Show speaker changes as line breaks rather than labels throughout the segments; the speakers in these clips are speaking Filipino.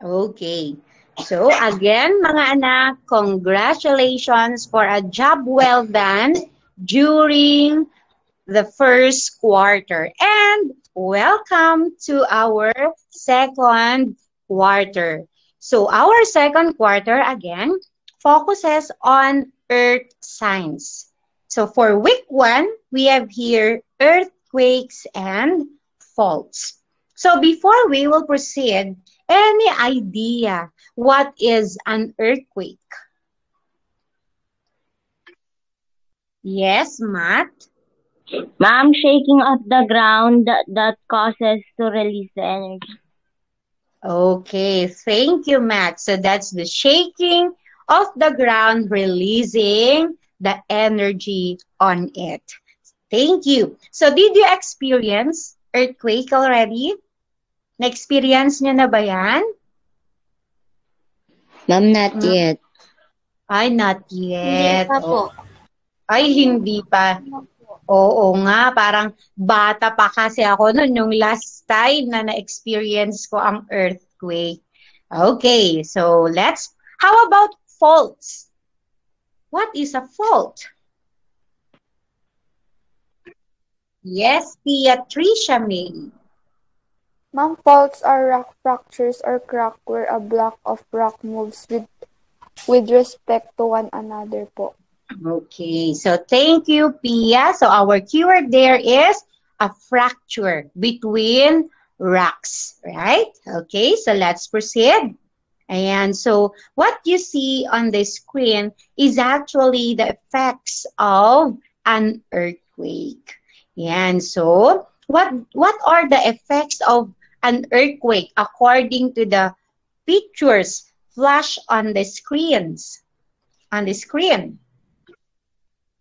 Okay. So again, mga anak, congratulations for a job well done during the first quarter. And welcome to our second quarter. So our second quarter, again, focuses on earth signs. So for week 1, we have here earthquakes and faults. So before we will proceed, any idea what is an earthquake? Yes, Matt?
Ma'am, shaking of the ground that causes to release the energy.
Okay, thank you, Matt. So that's the shaking of the ground, releasing the energy on it. Thank you. So did you experience earthquake already? Na-experience nyo na ba yan?
Ma'am, not yet.
Ay, not
Hindi
yet.
pa po.
Ay, hindi pa. Oo nga, parang bata pa kasi ako noon yung last time na na-experience ko ang earthquake. Okay, so how about faults? What is a fault? Yes, Tricia May.
Ma'am, faults are rock fractures or crack where a block of rock moves with respect to one another po.
Okay, so thank you, Pia. So our keyword there is a fracture between rocks, right? Okay, so let's proceed. And so what you see on the screen is actually the effects of an earthquake. And so what are the effects of an earthquake according to the pictures flash on the screens? On the screen.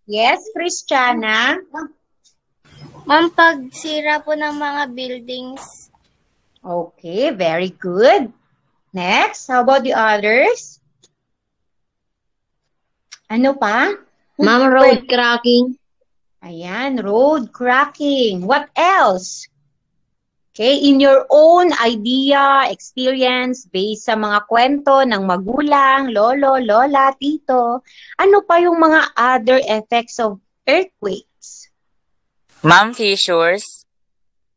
Yes, Christiana?
Ma'am, pagsira po ng mga buildings.
Okay, very good. Next, how about the others? Ano pa?
Ma'am, road cracking.
Ayan, road cracking. What else? Okay, in your own idea, experience, based sa mga kwento ng magulang, lolo, lola, tito, ano pa yung mga other effects of earthquakes?
Ma'am, fissures.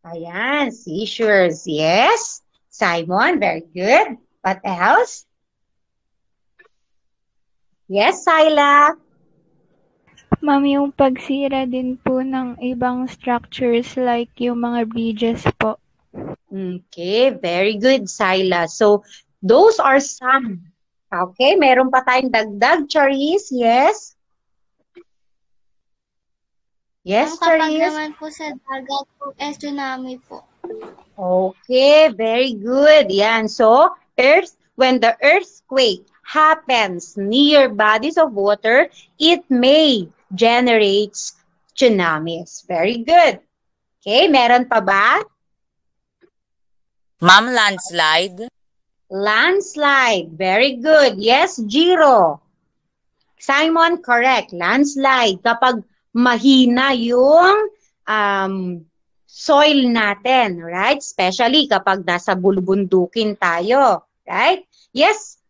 Ayan, seizures. Yes. Simon, very good. What else? Yes, Syla.
Ma'am, yung pagsira din po ng ibang structures like yung mga bridges po.
Okay, very good, Syla. So, those are some. Okay, meron pa tayong dagdag, Charis. Yes? Yes,
Kapag
Charis?
naman po sa dagat po, tsunami po.
Okay, very good. Yan. So, when the earthquake happens near bodies of water, it may generate tsunamis. Very good. Okay, meron pa ba?
Ma'am, landslide.
Landslide. Very good. Yes, Jiro. Simon, correct. Landslide. Kapag mahina yung soil natin, right? Especially kapag nasa bulubundukin tayo, right? Yes,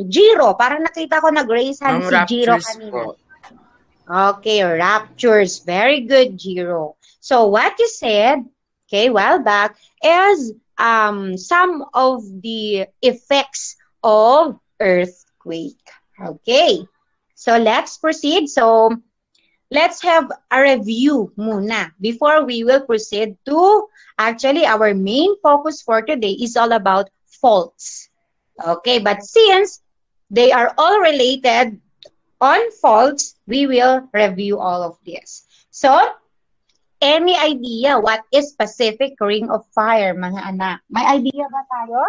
Jiro. Parang nakita ko nag-raise hand si Jiro kanina. Okay, raptures. Very good, Jiro. So what you said, okay, while back, is some of the effects of earthquake. Okay, so let's proceed. So let's have a review muna before we will proceed to, actually, our main focus for today is all about faults. Okay, but since they are all related on faults, we will review all of this. So, any idea what is Pacific Ring of Fire, mga anak? May idea ba tayo?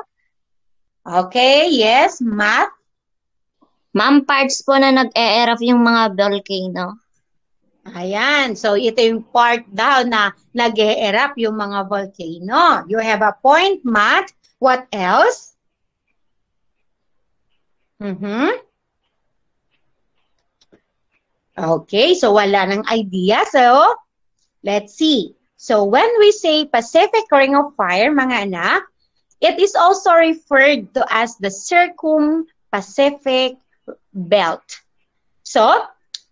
Okay, yes, Matt?
Ma'am, parts po na nag-e-erupt yung mga volcano.
Ayan, so ito yung part daw na nag-e-erupt yung mga volcano. You have a point, Matt. What else? Okay, so wala nang idea. So, let's see. So, when we say Pacific Ring of Fire, mga anak, It is also referred to as the Circum-Pacific Belt. So,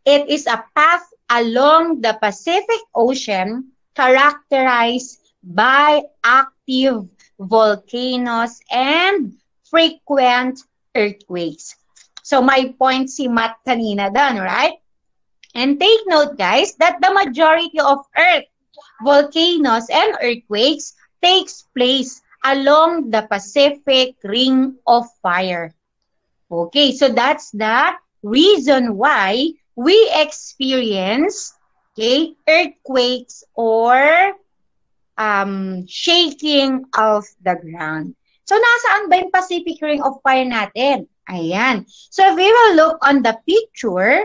it is a path along the Pacific Ocean characterized by active volcanoes and frequent earthquakes. So, may point si Matt kanina doon, right? And take note, guys, that the majority of Earth volcanoes and earthquakes takes place along the Pacific Ring of Fire. Okay, so that's the reason why we experience, okay, earthquakes or shaking of the ground. So, nasaan ba yung Pacific Ring of Fire natin? Ayan. So, if we will look on the picture,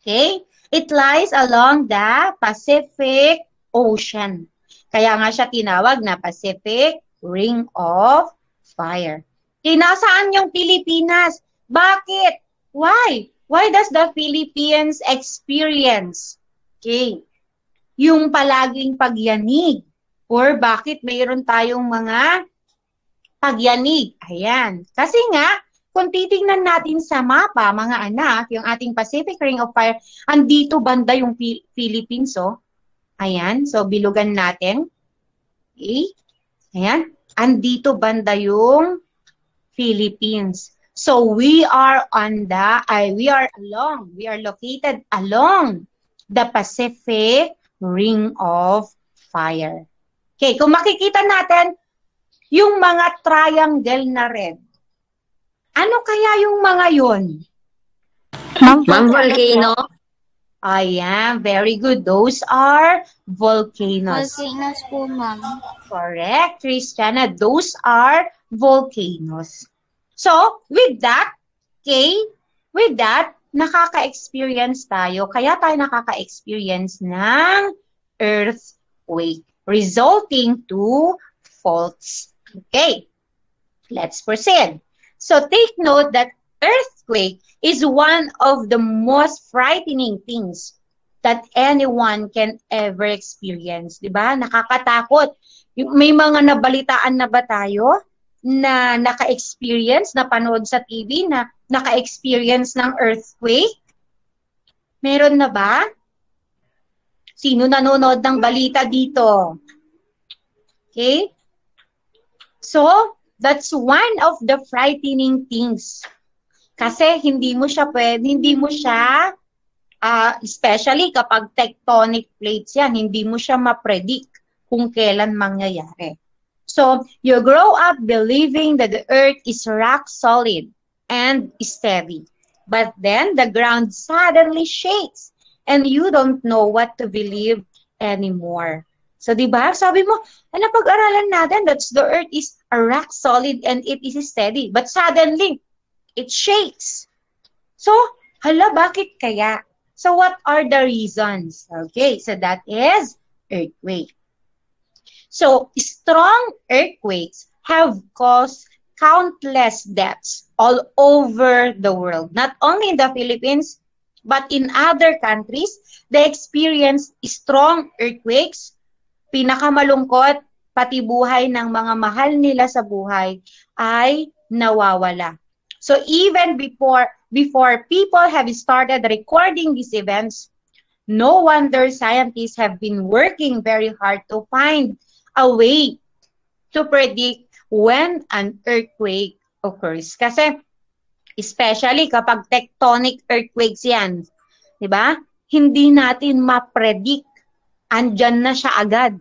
okay, it lies along the Pacific Ocean. Kaya nga siya tinawag na Pacific Ring of Fire. Okay, nasaan yung Pilipinas? Bakit? Why? Why does the Philippines experience, okay, yung palaging pagyanig? Or bakit mayroon tayong mga pagyanig? Ayan. Kasi nga, kung titingnan natin sa mapa, mga anak, yung ating Pacific Ring of Fire, andito banda yung Philippines, oh. Ayan. So, bilugan natin. Okay. Ayan. Andito banda yung Philippines. So, we are located along the Pacific Ring of Fire. Okay, kung makikita natin yung mga triangle na red, ano kaya yung mga yun?
Ma'am, volcano.
Ayan, very good. Those are volcanoes.
Volcanoes po, ma'am.
Correct, Christiana. Those are volcanoes. So, with that, okay, nakaka-experience tayo. Kaya tayo nakaka-experience ng earthquake, resulting to faults. Okay, let's proceed. So, take note that earthquake is one of the most frightening things that anyone can ever experience. Diba? Nakakatakot. May mga nabalitaan na ba tayo na naka-experience, napanood sa TV na naka-experience ng earthquake? Meron na ba? Sino nanonood ng balita dito? Okay? So, that's one of the frightening things. Kasi hindi mo siya, especially kapag tectonic plates yan, hindi mo siya ma-predict kung kailan mangyayari. So, you grow up believing that the earth is rock solid and steady. But then, the ground suddenly shakes and you don't know what to believe anymore. So, di ba? Sabi mo, napag-aralan natin that the earth is a rock solid and it is steady. But suddenly, it shakes. So, hala, bakit kaya? So, what are the reasons? Okay, so that is earthquake. So, strong earthquakes have caused countless deaths all over the world. Not only in the Philippines, but in other countries, they experience strong earthquakes. Pinakamalungkot, pati buhay ng mga mahal nila sa buhay ay nawawala. So, even before people have started recording these events, no wonder scientists have been working very hard to find a way to predict when an earthquake occurs. Kasi, especially kapag tectonic earthquakes yan, di ba? Hindi natin ma-predict. Andyan na siya agad.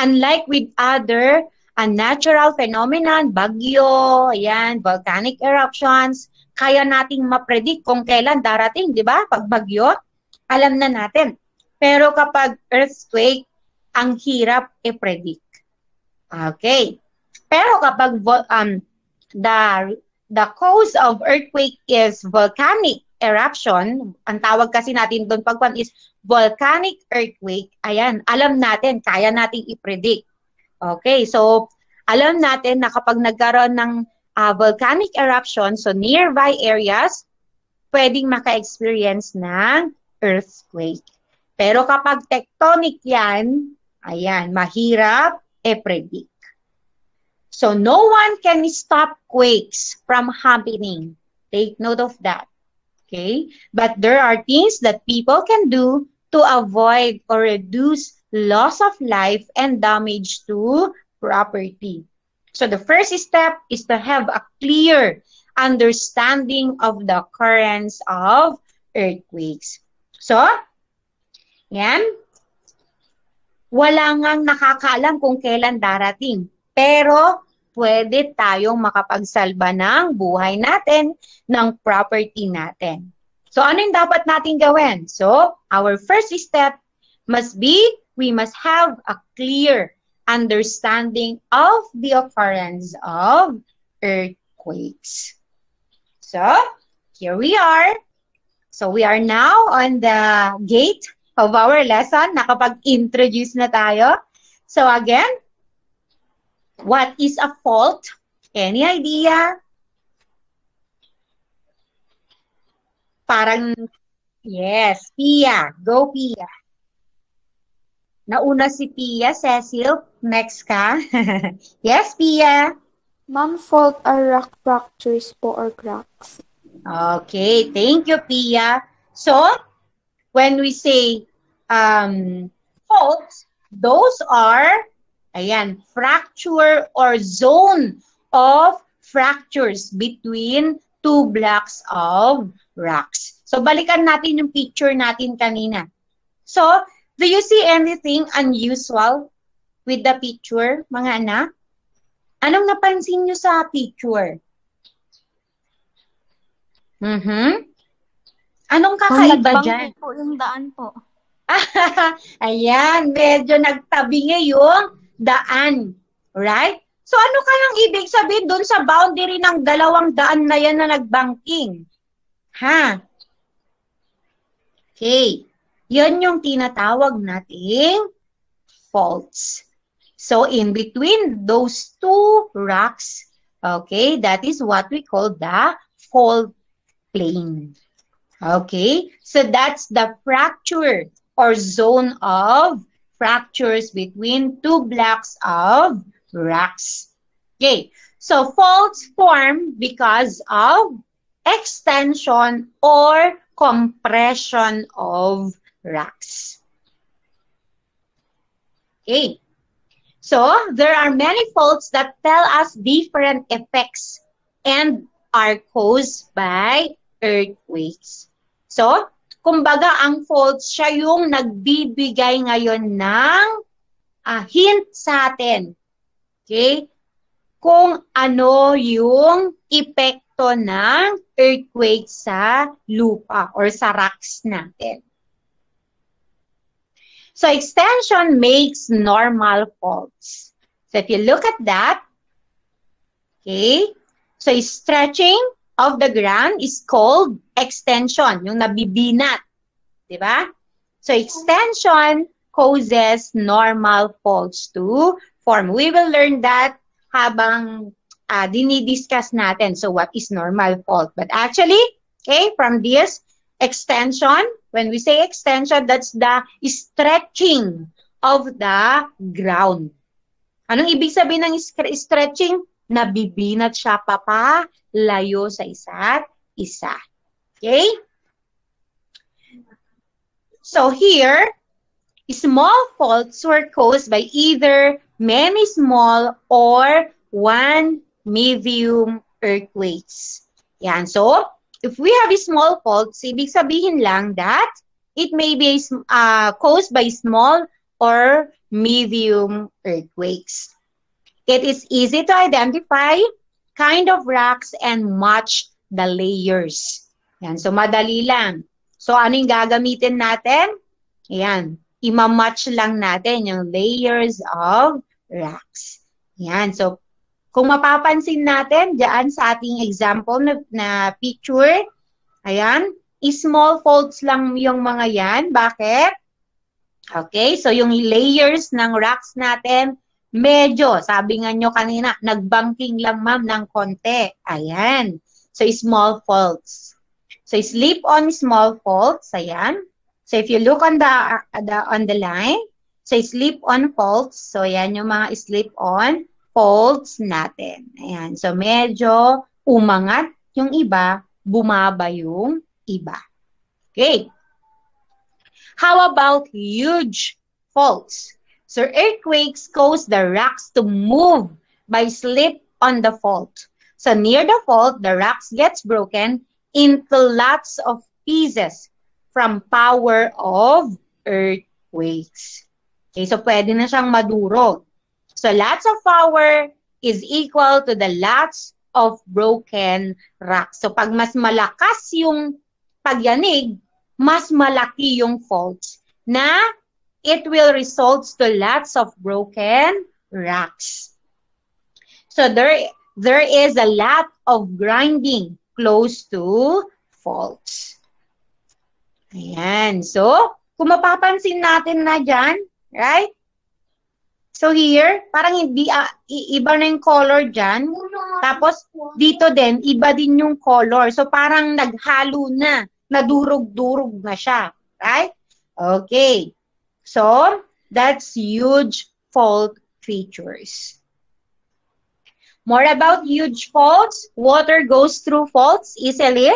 Unlike with other natural phenomenon, bagyo, ayan, volcanic eruptions, kaya nating ma-predict kung kailan darating, di ba? Pag bagyo, alam na natin. Pero kapag earthquake, ang hirap i-predict. Okay. Pero kapag the cause of earthquake is volcanic eruption, ang tawag kasi natin doon pagpan is volcanic earthquake, ayan, alam natin, kaya nating i-predict. Okay, so alam natin na kapag nagkaroon ng volcanic eruption, so nearby areas, pwedeng maka-experience ng earthquake. Pero kapag tectonic yan, ayan, mahirap i-predict. So no one can stop quakes from happening. Take note of that. Okay? But there are things that people can do to avoid or reduce loss of life and damage to property. So the first step is to have a clear understanding of the occurrence of earthquakes. So, yan. Wala ngang nakakaalam kung kailan darating. Pero, pwede tayong makapagsalba ng buhay natin, ng property natin. So, ano yung dapat natin gawin? So, our first step must be, we must have a clear understanding of the occurrence of earthquakes. So, here we are. So, we are now on the gate of our lesson. Nakapag-introduce na tayo. So, again, what is a fault? Any idea? Parang, yes, Pia. Go, Pia. Nauna si Pia. Cecil, next ka. Yes, Pia.
Ma'am, fault are rock fractures po or cracks.
Okay, thank you, Pia. So, when we say faults, those are, ayan, fracture or zone of fractures between two blocks of rocks. So, balikan natin yung picture natin kanina. So, do you see anything unusual with the picture, mga anak? Anong napansin nyo sa picture? Anong kakaiba dyan?
po yung daan po.
Ayan, medyo nagtabingi yung daan. Right? So, ano kayang ibig sabihin doon sa boundary ng dalawang daan na yan na nagbangking? Ha? Okay. Yan yung tinatawag nating faults. So, in between those two rocks, okay, that is what we call the fault plane. Okay, so that's the fracture or zone of fractures between two blocks of rocks. Okay, so faults form because of extension or compression of rocks. Okay, so there are many faults that tell us different effects and are caused by earthquakes. So, kumbaga ang faults siya yung nagbibigay ngayon ng hint sa atin. Okay? Kung ano yung epekto ng earthquake sa lupa or sa rocks natin. So, extension makes normal faults. So, if you look at that, okay, so stretching of the ground is called extension, yung nabibinat. Diba? So, extension causes normal faults to form. We will learn that habang dinidiscuss natin. So, what is normal fault? But actually, okay, from this extension, when we say extension, that's the stretching of the ground. Anong ibig sabihin ng stretching? Nabibinat siya layo sa isa't isa. Okay? So here, small faults were caused by either many small or one medium earthquakes. Yan. So, if we have small faults, ibig sabihin lang that it may be caused by small or medium earthquakes. It is easy to identify kind of rocks and match the layers. Yan. So, madali lang. So, ano yung gagamitin natin? Yan. Ima-match lang natin yung layers of rocks. Yan. So, kung mapapansin natin, dyan sa ating example na picture, ayan, small faults lang yung mga yan. Bakit? Okay. So, yung layers ng rocks natin, medyo, sabi nga nyo kanina, nagbangking lang ma'am ng konti. Ayan. So, small faults. So, slip on small faults. Ayan. So, if you look on the line, so slip on faults. So, ayan yung mga slip on faults natin. Ayan. So, medyo umangat yung iba, bumaba yung iba. Okay. How about huge faults? So, earthquakes cause the rocks to move by slip on the fault. So, near the fault, the rocks gets broken into lots of pieces from power of earthquakes. Okay, so pwede na siyang madurog. So, lots of power is equal to the lots of broken rocks. So, pag mas malakas yung pagyanig, mas malaki yung faults na it will result to lots of broken rocks. So, there is a lot of grinding close to faults. Ayan. So, kung mapapansin natin na dyan, right? So here, parang hindi, iba na yung color dyan. Tapos, dito din, iba din yung color. So, parang naghalo na. Nadurog-durog na siya. Right? Okay. So, that's huge fault features. More about huge faults. Water goes through faults easily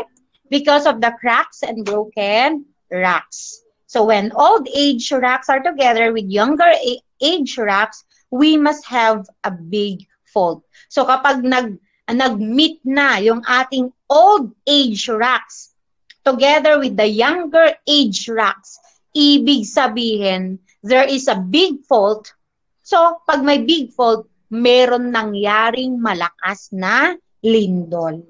because of the cracks and broken rocks. So when old age rocks are together with younger age rocks, we must have a big fault. So kapag nag-meet na yung ating old age rocks together with the younger age rocks, ibig sabihin, there is a big fault. So pag may big fault, meron nangyaring malakas na lindol.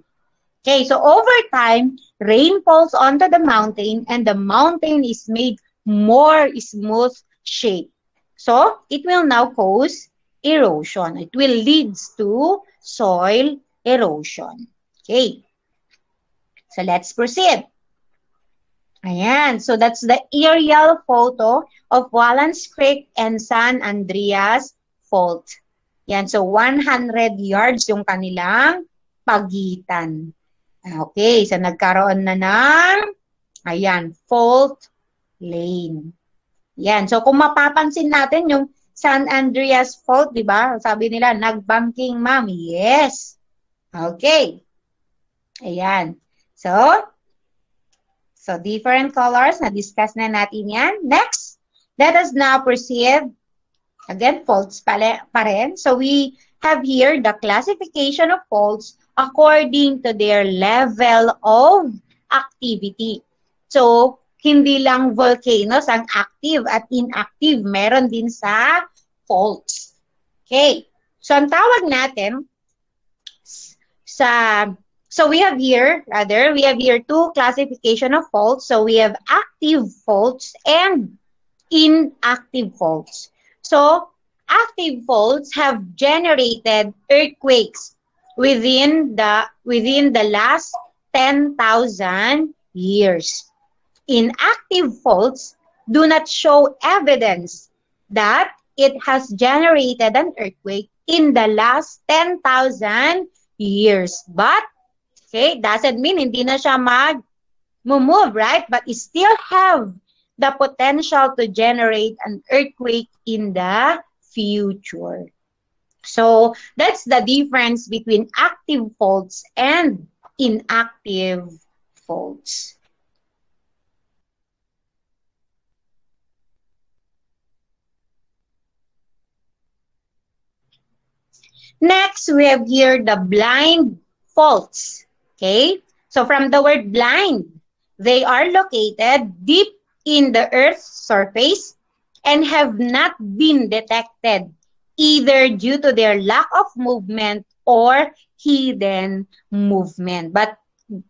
Okay, so over time, rain falls onto the mountain and the mountain is made more smooth shape. So, it will now cause erosion. It will lead to soil erosion. Okay. So, let's proceed. Ayan. So, that's the aerial photo of Wallans Creek and San Andreas Fault. Yan. So, 100 yards yung kanilang pagitan. Okay, so nagkaroon na ng, ayan, fault lane. Yan, so kung mapapansin natin yung San Andreas Fault, di ba? Sabi nila, nag-banking, ma'am. Yes. Okay. Ayan. So different colors, na-discuss na natin yan. Next, let us now proceed. Again, faults pa rin. So we have here the classification of faults according to their level of activity. So, hindi lang volcanoes ang active at inactive. Meron din sa faults. Okay. So, ang tawag natin so we have here two classification of faults. So, we have active faults and inactive faults. So, active faults have generated earthquakes within the last 10,000 years. Inactive faults do not show evidence that it has generated an earthquake in the last 10,000 years. But, okay, doesn't mean hindi na siya mag-move, right? But it still have the potential to generate an earthquake in the future. So, that's the difference between active faults and inactive faults. Next, we have here the blind faults. Okay? So, from the word blind, they are located deep in the Earth's surface and have not been detected either due to their lack of movement or hidden movement. But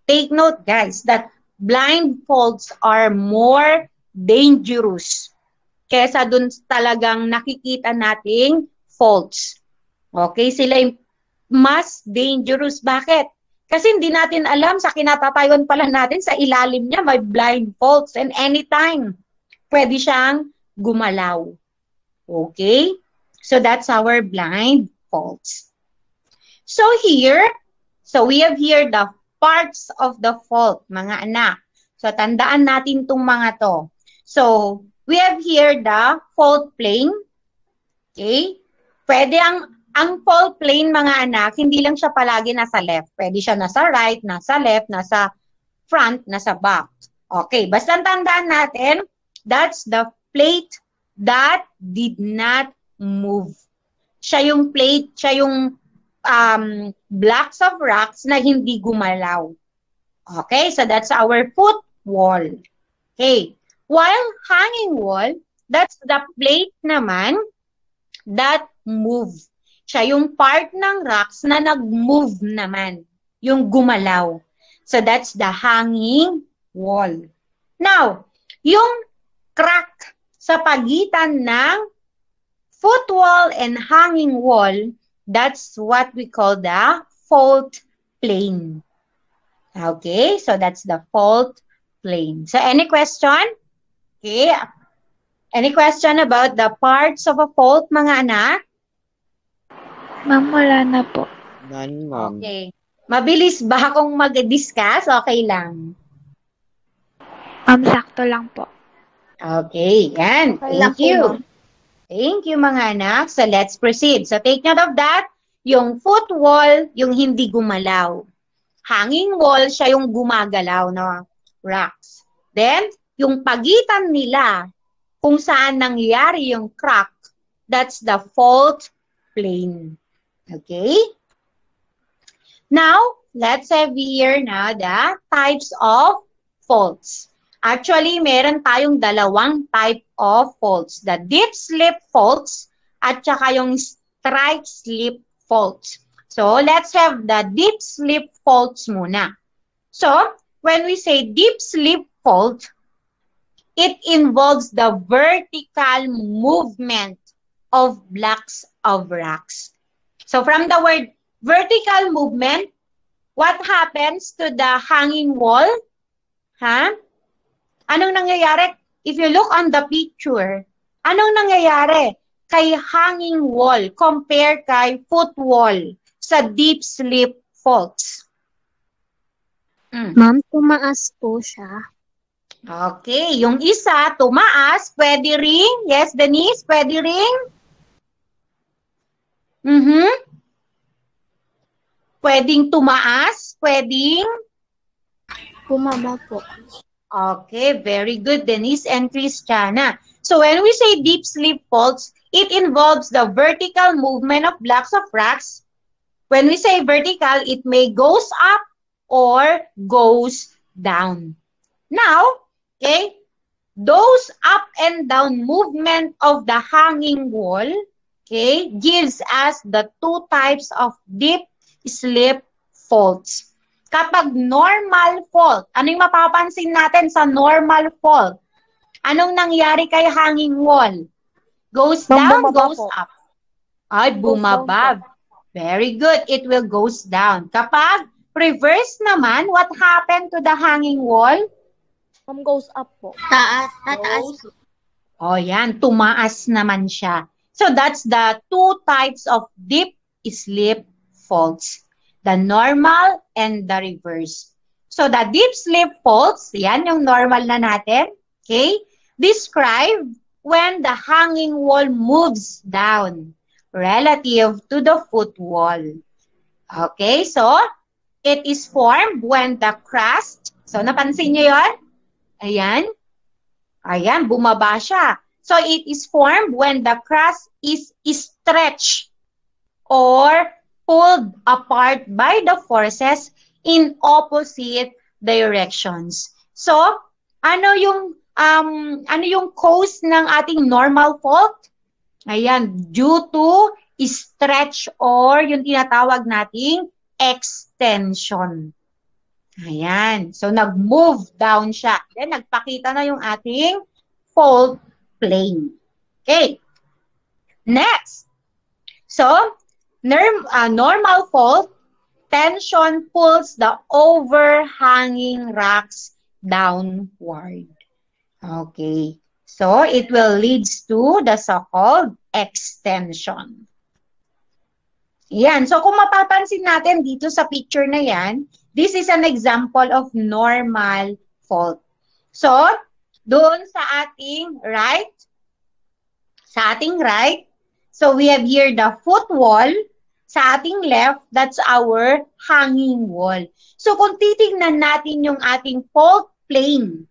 take note, guys, that blind faults are more dangerous kesa dun talagang nakikita nating faults. Okay, sila yung mas dangerous. Bakit? Kasi hindi natin alam, sa kinatatayuan pala natin, sa ilalim niya may blind faults and anytime pwede siyang gumalaw. Okay? So that's our blind faults. So here, we have here the parts of the fault, mga anak. So tandaan natin itong mga to. So we have here the fault plane. Okay? Pwede ang ang fault plane, mga anak, hindi lang siya palagi nasa left. Pwede siya nasa right, nasa left, nasa front, nasa back. Okay, basta tandaan natin, that's the plate that did not move. Siya yung plate, siya yung blocks of rocks na hindi gumalaw. Okay, so that's our foot wall. Okay, while hanging wall, that's the plate naman that move. Siya yung part ng rocks na nag-move naman, yung gumalaw. So that's the hanging wall. Now, yung crack sa pagitan ng foot wall and hanging wall, that's what we call the fault plane. Okay, so that's the fault plane. So any question? Okay. Any question about the parts of a fault, mga anak?
Ma'am, wala na po.
None, ma'am.
Okay. Mabilis ba akong mag-discuss? Okay lang.
Sakto lang po.
Okay, yan. Thank you. Thank you, mga anak. So let's proceed. So take note of that. Yung foot wall, yung hindi gumalaw. Hanging wall, siya yung gumagalaw, no? Rocks. Then, yung pagitan nila, kung saan nangyari yung crack, that's the fault plane. Okay? Now, let's have here na the types of faults. Actually, meron tayong dalawang type of faults. The deep slip faults at saka yung strike slip faults. So, let's have the deep slip faults muna. So, when we say deep slip fault, it involves the vertical movement of blocks of rocks. So from the word vertical movement, what happens to the hanging wall? Anong nangyayari? If you look on the picture, anong nangyayari kay hanging wall compare kay foot wall sa deep slip faults?
Ma'am, tumaas po siya.
Okay, yung isa, tumaas, pwede ring. Yes, Denise, pwede ring. Pwedeng tumaas, pwedeng
Bumaba po.
Okay, very good, Denise and Christiana. So when we say deep slip faults, it involves the vertical movement of blocks of rocks. When we say vertical, it may goes up or goes down. Now, okay, those up and down movement of the hanging wall, okay, gives us the two types of deep slip faults. Kapag normal fault, ano yung mapapansin natin sa normal fault? Anong nangyari kay hanging wall? Goes down, goes up. Ay, bumaba. Very good. It will goes down. Kapag reverse naman, what happened to the hanging wall?
Goes up po. Tataas po.
Oh, yan. Tumaas naman siya. So, that's the two types of deep slip faults. The normal and the reverse. So, the deep slip faults, yan yung normal na natin. Okay? Describe when the hanging wall moves down relative to the foot wall. Okay? So, it is formed when the crust, so napansin nyo yun? Ayan. Ayan, bumaba siya. So, it is formed when the crust is stretched or pulled apart by the forces in opposite directions. So, ano yung cause ng ating normal fault? Ayan, due to stretch or yung tinatawag nating extension. Ayan. So, nag-move down siya. Then, nagpakita na yung ating fault plane. Okay. Next. So, normal fault, tension pulls the overhanging rocks downward. Okay. So, it will leads to the so-called extension. Yan. So, kung mapapansin natin dito sa picture na yan, this is an example of normal fault. So, doon sa ating right, So we have here the foot wall. Sa ating left, that's our hanging wall. So kung titignan natin yung ating fault plane,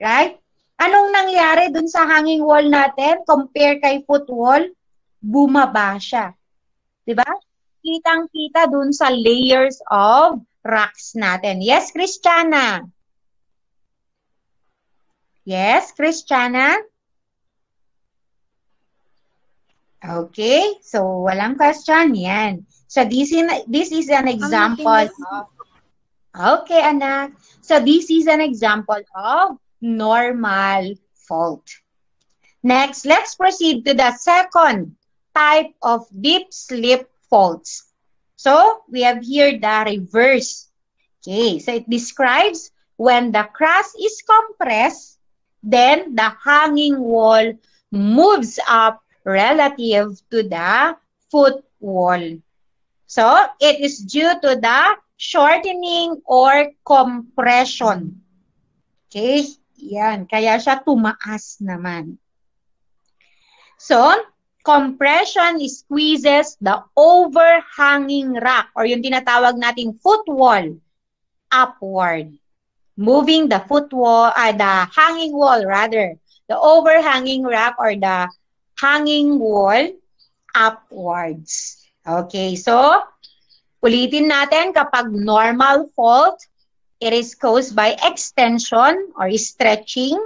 right? Anong nangyari dun sa hanging wall natin compare kay foot wall? Bumaba siya. Diba? Kitang-kita dun sa layers of rocks natin. Yes, Christiana? Yes, Christiana? Okay, so walang question. Yan. So this is an example of, okay, anak. So this is an example of normal fault. Next, let's proceed to the second type of deep slip faults. So we have here the reverse. Okay, so it describes when the crust is compressed, then the hanging wall moves up relative to the foot wall. So, it is due to the shortening or compression. Okay? Yan. Kaya siya tumaas naman. So, compression squeezes the overhanging rock or yung tinatawag nating foot wall upward. Moving the foot wall, the hanging wall rather. The overhanging rock or the hanging wall upwards. Okay, so ulitin natin kapag normal fault, it is caused by extension or stretching.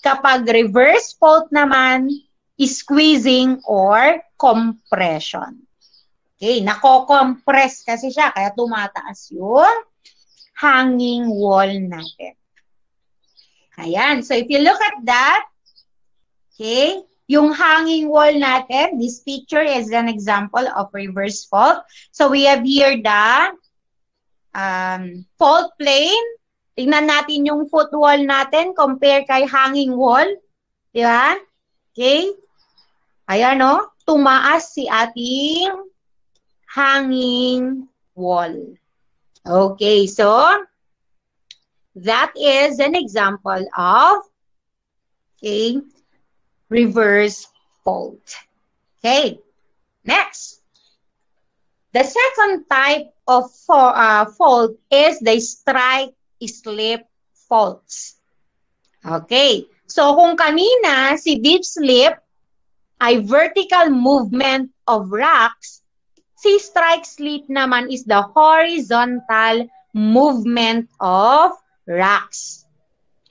Kapag reverse fault naman, squeezing or compression. Okay, nako-compress kasi siya, kaya tumataas yung hanging wall natin. Ayan, so if you look at that, okay, yung hanging wall natin, this picture is an example of reverse fault. So we have here the fault plane. Tingnan natin yung foot wall natin compare kay hanging wall. Di ba? Okay. Ayan o, tumaas si ating hanging wall. Okay, so that is an example of, okay, reverse fault. Okay, next. The second type of fault is the strike-slip faults. Okay, so kung kanina si deep slip ay vertical movement of rocks, si strike-slip naman is the horizontal movement of rocks.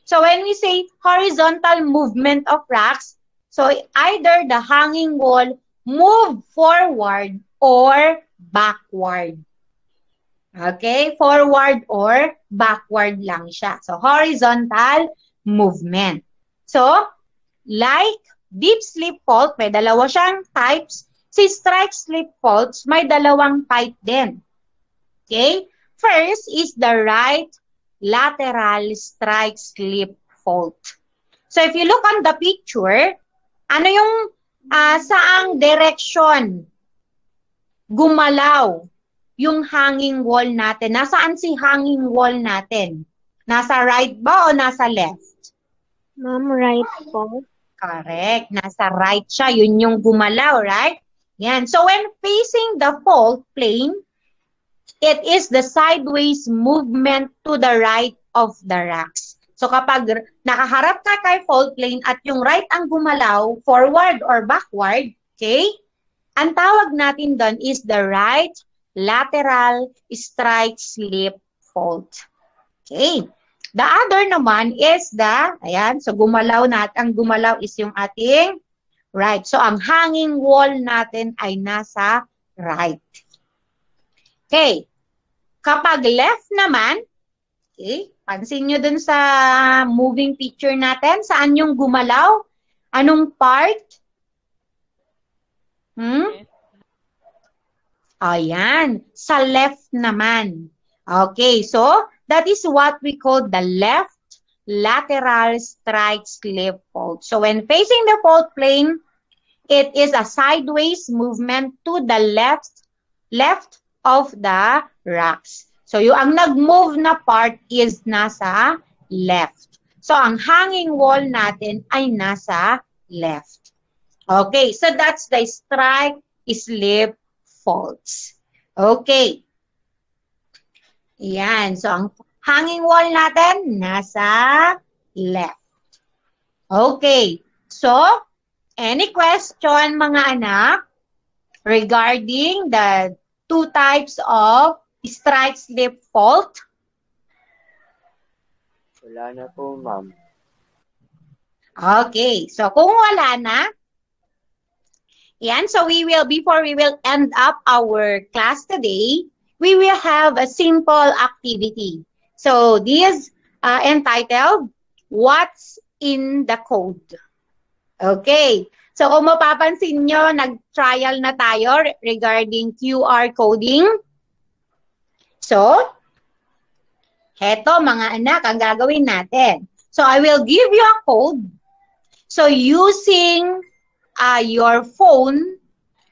So when we say horizontal movement of rocks, so either the hanging wall move forward or backward. Okay? Forward or backward lang siya. So horizontal movement. So, like deep slip fault, may dalawa siyang types. Si strike slip faults, may dalawang type din. Okay? First is the right lateral strike slip fault. So if you look on the picture, ano yung saang direction gumalaw yung hanging wall natin? Nasaan si hanging wall natin? Nasa right ba o nasa left?
Ma'am, right po.
Correct. Nasa right siya. Yun yung gumalaw, right? Yan. So when facing the fault plane, it is the sideways movement to the right of the rocks. So kapag nakaharap ka kay fault plane at yung right ang gumalaw, forward or backward, okay? Ang tawag natin doon is the right lateral strike slip fault. Okay. The other naman is the, ayan, so gumalaw ang gumalaw is yung ating right. So ang hanging wall natin ay nasa right. Okay. Kapag left naman, okay, pansin nyo dun sa moving picture natin, saan yung gumalaw? Anong part? Ayan, sa left naman. Okay, so that is what we call the left lateral strike slip fault. So when facing the fault plane, it is a sideways movement to the left of the rocks. So yung nag-move na part is nasa left. So ang hanging wall natin ay nasa left. Okay, so that's the strike, slip, faults. Okay. Yan. So, ang hanging wall natin, nasa left. Okay. So, any question, mga anak, regarding the two types of strike, slip, fault?
Wala na po, ma'am.
Okay. So, kung wala na, yan. So, before we will end up our class today, we will have a simple activity. So, this entitled, What's in the Code? Okay. So, kung mapapansin nyo, nag-trial na tayo regarding QR coding. So, heto mga anak, ang gagawin natin. So, I will give you a code. So, using your phone,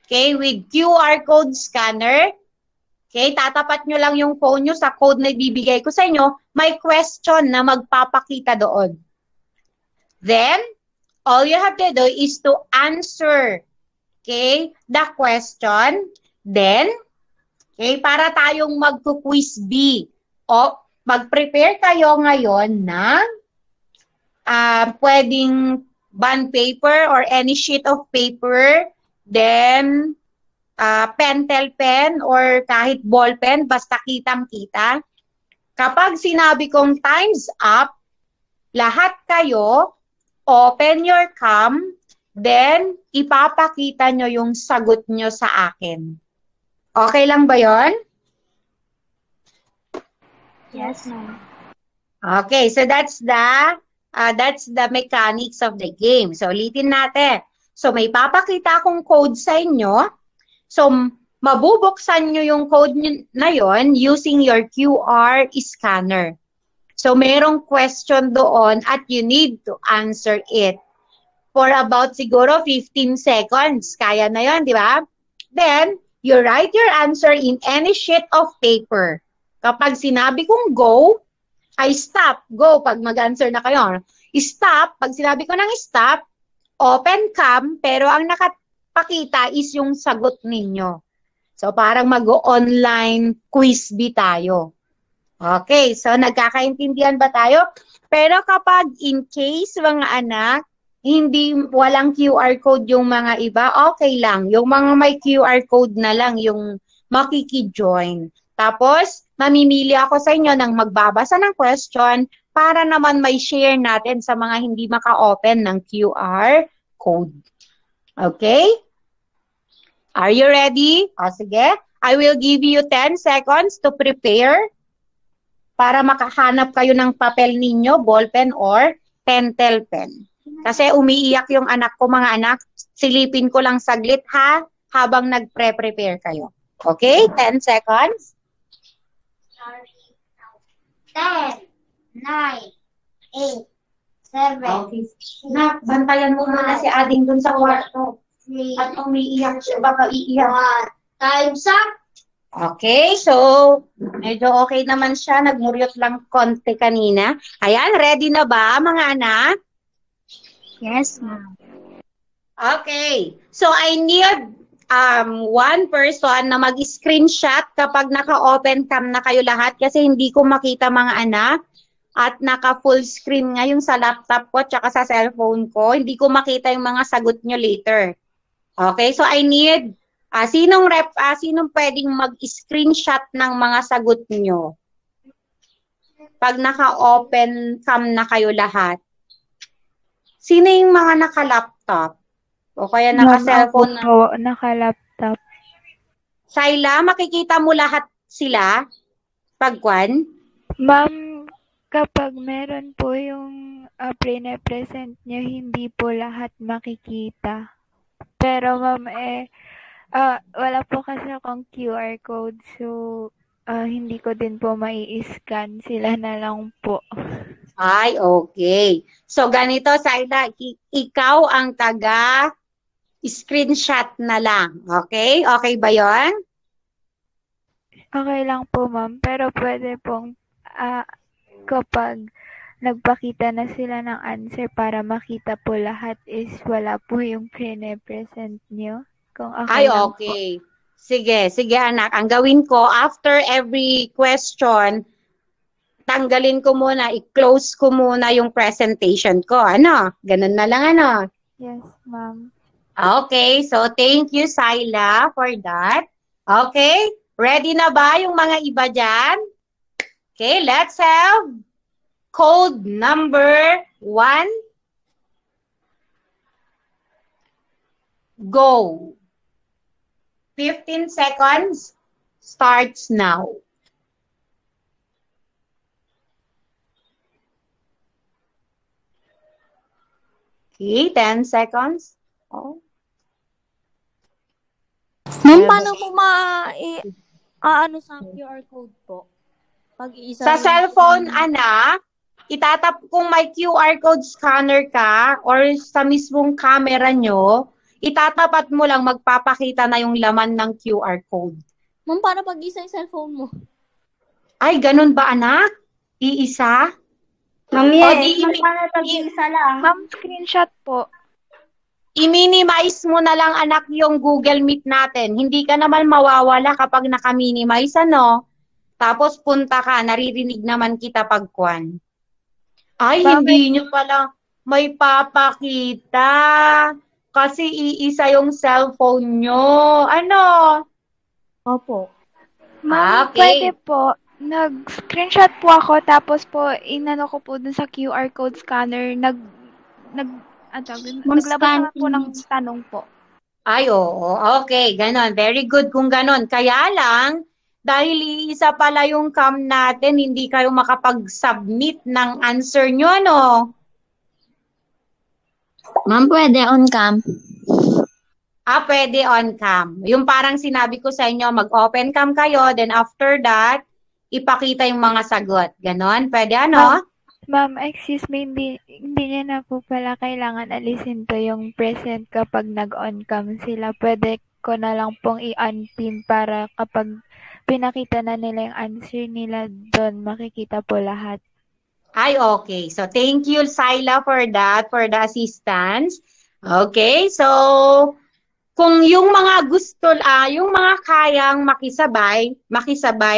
okay, with QR code scanner, okay, tatapat nyo lang yung phone nyo sa code na ibibigay ko sa inyo, may question na magpapakita doon. Then, all you have to do is to answer, okay, the question. Then, okay, para tayong magku-quiz B. O, mag-prepare kayo ngayon ng pwedeng bond paper or any sheet of paper, then pentel pen or kahit ball pen, basta kitang-kita. Kapag sinabi kong time's up, lahat kayo, open your cam, then ipapakita nyo yung sagot nyo sa akin. Okay lang ba yon?
Yes, ma'am.
Okay, so that's the mechanics of the game. So, ulitin natin. So, may papakita akong code sa inyo. So, mabubuksan nyo yung code na yon using your QR scanner. So, merong question doon at you need to answer it for about siguro 15 seconds. Kaya na yon, di ba? Then, you write your answer in any sheet of paper. Kapag sinabi kong go, ay stop, go pag mag-answer na kayo. Stop, pag sinabi ko ng stop, open cam, pero ang nakapakita is yung sagot ninyo. So, parang mag-online quiz B tayo. Okay, so nagkakaintindihan ba tayo? Pero kapag in case, mga anak, walang QR code yung mga iba, okay lang. Yung mga may QR code na lang yung makiki-join. Tapos, mamimili ako sa inyo ng magbabasa ng question para naman may share natin sa mga hindi maka-open ng QR code. Okay? Are you ready? O sige. I will give you 10 seconds to prepare para makahanap kayo ng papel ninyo, ballpen or pentel pen. Kasi umiiyak yung anak ko, mga anak. Silipin ko lang saglit ha, habang nagpre-prepare kayo. Okay? 10 seconds.
10, 9, 8, 7,
Okay. Nak, bantayan mo muna si Ading dun sa kwarto.
3,
At umiiyak siya, baka iiyak.
1. Time's up!
Okay, so medyo okay naman siya. Nagmuryot lang konti kanina. Ayan, ready na ba mga anak?
Yes, ma'am.
Okay, so I need one person na mag-screenshot kapag naka-open cam na kayo lahat kasi hindi ko makita mga anak at naka-full screen ngayon sa laptop ko tsaka sa cellphone ko. Hindi ko makita yung mga sagot nyo later. Okay, so I need sinong pwedeng mag-screenshot ng mga sagot nyo pag naka-open cam na kayo lahat? Sino yung mga naka-laptop? O kaya naka-cellphone na?
Po, naka-laptop.
Shaila, makikita mo lahat sila? Pagkwan?
Ma'am, kapag meron po yung pre-present nyo, hindi po lahat makikita. Pero ma'am, wala po kasi akong QR code, so hindi ko din po mai-scan. Sila na lang po.
Ay, okay. So, ganito, Shaila, ikaw ang screenshot na lang. Okay? Okay ba yon?
Okay lang po, ma'am. Pero pwede pong kapag nagpakita na sila ng answer para makita po lahat is wala po yung pre-present nyo? Kung
Ay,
lang po.
okay. Sige, sige anak. Ang gawin ko, after every question, tanggalin ko muna, i-close ko muna yung presentation ko. Ano? Ganun na lang, ano?
Yes, ma'am.
Okay, so thank you, Syla, for that. Okay, ready na ba yung mga iba dyan? Okay, let's have code number 1. Go. 15 seconds starts now. Okay, 10 seconds. Oh.
Ma'am, paano po ano sa QR code po? Pag-iisa
Sa cellphone, anak, kung may QR code scanner ka or sa mismong camera nyo, itatapat mo lang, magpapakita na yung laman ng QR code.
Ma'am, paano pag-isa yung cellphone mo?
Ay, ganun ba, anak? Iisa?
Ma'am, yes. Ma'am, paano pag-isa lang?
Ma'am, screenshot po.
I-minimize mo na lang, anak, yung Google Meet natin. Hindi ka naman mawawala kapag naka-minimize, ano? Tapos punta ka, naririnig naman kita pagkuan. Ay, hindi nyo pala may papakita. Kasi iisa yung cellphone nyo. Ano?
Opo.
Ma'am,
Okay.
pwede po. Nag-screenshot po ako, tapos po, inano ko po dun sa QR code scanner, naglabas naman po ng tanong po.
Ay, oo. Okay, ganon. Very good kung ganon. Kaya lang, dahil isa pala yung cam natin, hindi kayo makapag-submit ng answer nyo, no?
Ma'am, pwede on cam.
Pwede on cam. Yung parang sinabi ko sa inyo, mag-open cam kayo, then after that, ipakita yung mga sagot. Ganon? Pwede, ano?
Ma'am, excuse me, hindi niya na po pala kailangan alisin to yung present kapag nag-on cam sila. Pwede ko na lang pong i-unpin para kapag pinakita na nila yung answer nila doon, makikita po lahat.
Ay, okay. So, thank you, Syla, for that, for the assistance. Okay, so, kung yung mga yung mga kayang makisabay.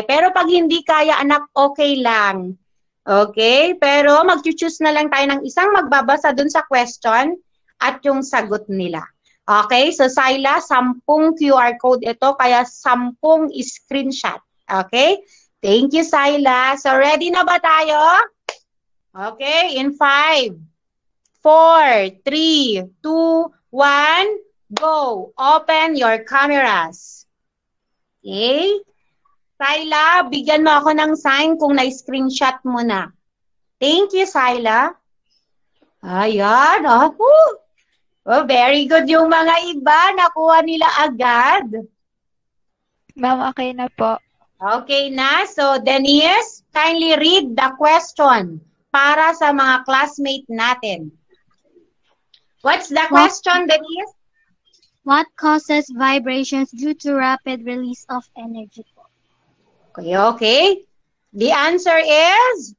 Pero pag hindi kaya, anak, okay lang. Okay? Pero mag-choose na lang tayo ng isang magbabasa dun sa question at yung sagot nila. Okay? So, Syla, 10 QR code ito, kaya 10 screenshot. Okay? Thank you, Syla. So, ready na ba tayo? Okay, in 5, 4, 3, 2, 1, go. Open your cameras. Okay? Syla, bigyan mo ako ng sign kung na-screenshot mo na. Thank you, Syla. Ayan. Oh, very good yung mga iba. Nakuha nila agad.
Ma'am, okay na po.
Okay na. So, Denise, kindly read the question para sa mga classmate natin. What's the question, Denise?
What causes vibrations due to rapid release of energy?
Okay. The answer is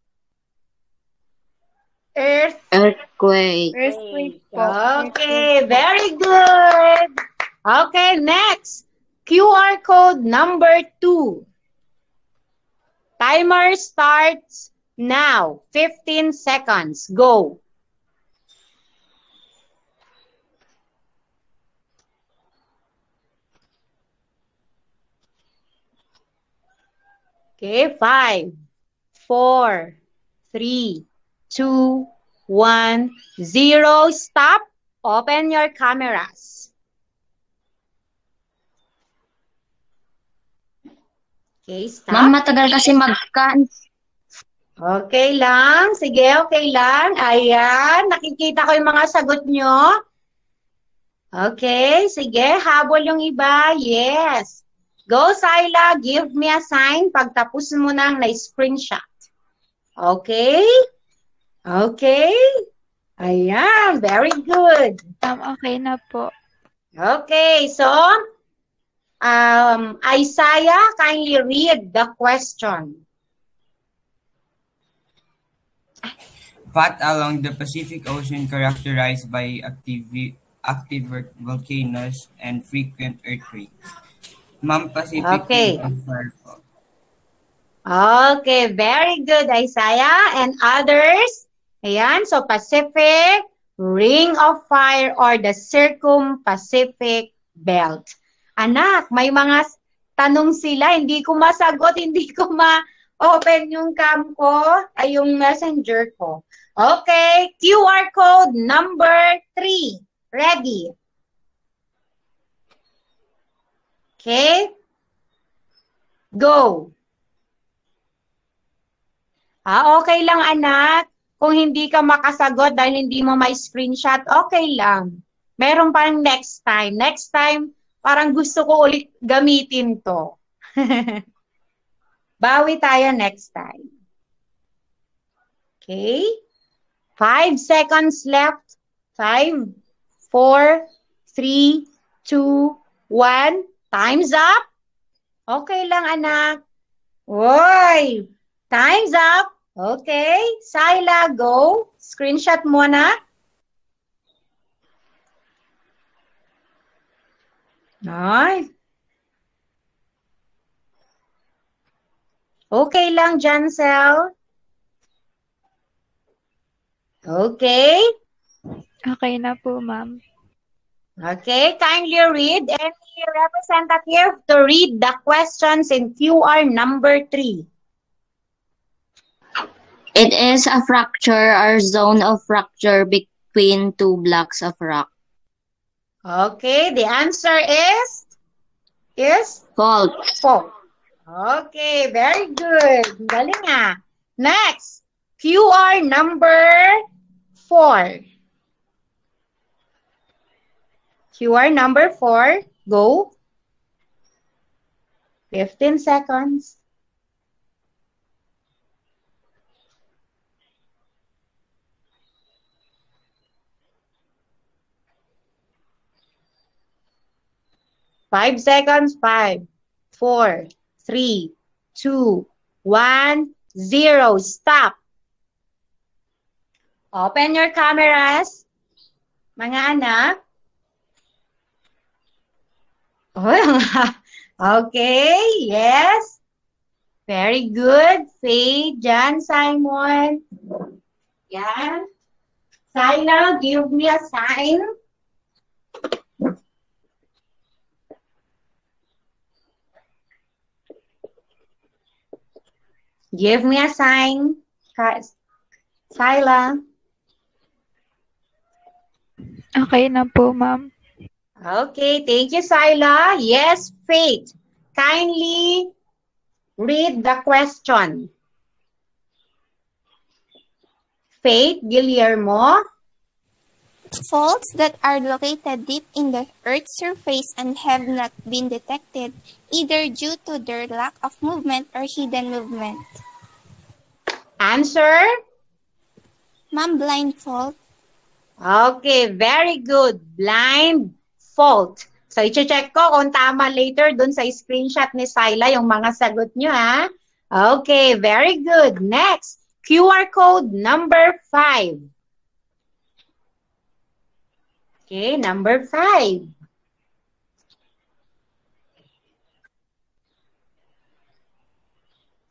Earthquake.
Earthquake po.
Okay, very good. Okay, next. QR code number 2. Timer starts now. 15 seconds. Go. Okay, 5, 4, 3, 2, 1, 0. Stop. Open your cameras. Okay, stop.
Ma'am, matagal kasi
Okay lang. Sige, okay lang. Ayan, nakikita ko yung mga sagot nyo. Okay, sige. Habol yung iba. Yes. Go, Syla. Give me a sign pag tapos mo nang na-screenshot. Okay? Okay? Ayan, very good.
Okay na po.
Okay, so, Isaiah, kindly read the question.
path along the Pacific Ocean characterized by active volcanoes and frequent earthquakes. Ma'am, Pacific Ring
Okay.
of Fire po.
Okay, very good, Isaiah. And others? Ayan, so Pacific, Ring of Fire, or the Circum-Pacific Belt. Anak, may mga tanong sila, hindi ko masagot, hindi ko ma-open yung cam ko, ay yung messenger ko. Okay, QR code number 3. Ready? Okay. Go. Okay lang anak. Kung hindi ka makasagot dahil hindi mo may screenshot, okay lang. Meron parang next time. Next time, parang gusto ko ulit gamitin to. Bawi tayo next time. Okay. 5 seconds left. 5, 4, 3, 2, 1. Time's up. Okay lang anak. Oy! Time's up. Okay. Sila, go. Screenshot mo na. Ay. Okay lang, Jancel. Okay.
Okay na po, ma'am.
Okay. Kindly read. Any representative to read the questions in QR number 3.
It is a fracture or zone of fracture between two blocks of rock.
Okay, the answer is
Fault.
fault. Okay, very good. Galing ah. Next, QR number 4. QR number 4, go. 15 seconds. Five seconds. 5, 4, 3, 2, 1, 0. Stop. Open your cameras. Mga anak. Okay. Yes. Very good. Faye, Jan, Simon. Yan. Sila, give me a sign. Give me a sign, Sila.
Okay na po, ma'am.
Okay, thank you, Sila. Yes, Faith. Kindly read the question. Faith Guillermo.
Faults that are located deep in the Earth's surface and have not been detected, either due to their lack of movement or hidden movement.
Answer?
Ma'am, blind fault.
Okay, very good. Blind fault. So, i-check ko kung tama later dun sa screenshot ni Sila yung mga sagot nyo, ha? Okay, very good. Next, QR code number 5. Okay, number 5.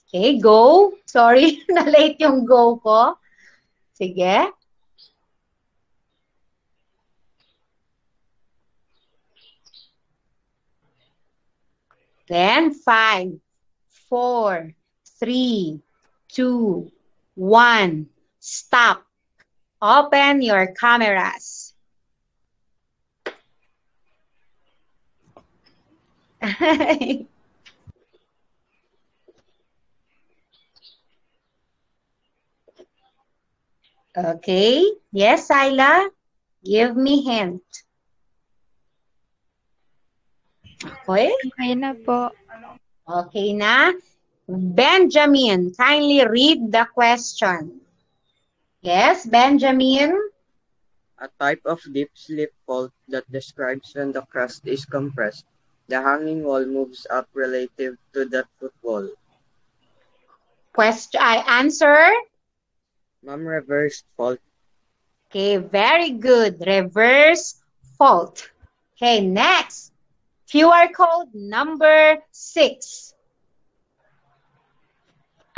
Okay, go. Sorry, na-late yung go ko. Sige. Then 5, 4, 3, 2, 1. Stop. Open your cameras. Okay. Yes, Sila. Give me hint. Okay?
Okay na po.
Okay na. Benjamin, kindly read the question. Yes, Benjamin.
A type of deep slip fault that describes when the crust is compressed. The hanging wall moves up relative to the footwall.
Answer?
Ma'am, reversed fault.
Okay, very good. Reverse fault. Okay, next. QR code number 6.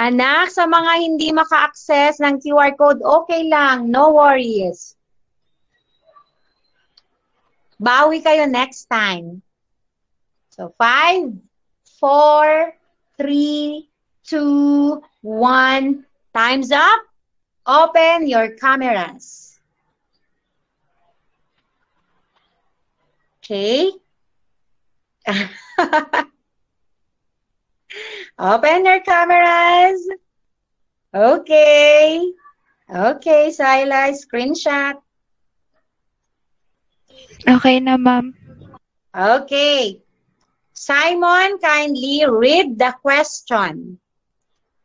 Anak, sa mga hindi maka-access ng QR code, okay lang. No worries. Bawi kayo next time. So, 5, 4, 3, 2, 1. Time's up. Open your cameras. Okay. Open your cameras. Okay. Okay, Sila, screenshot.
Okay na, ma'am.
Okay. Simon, kindly read the question.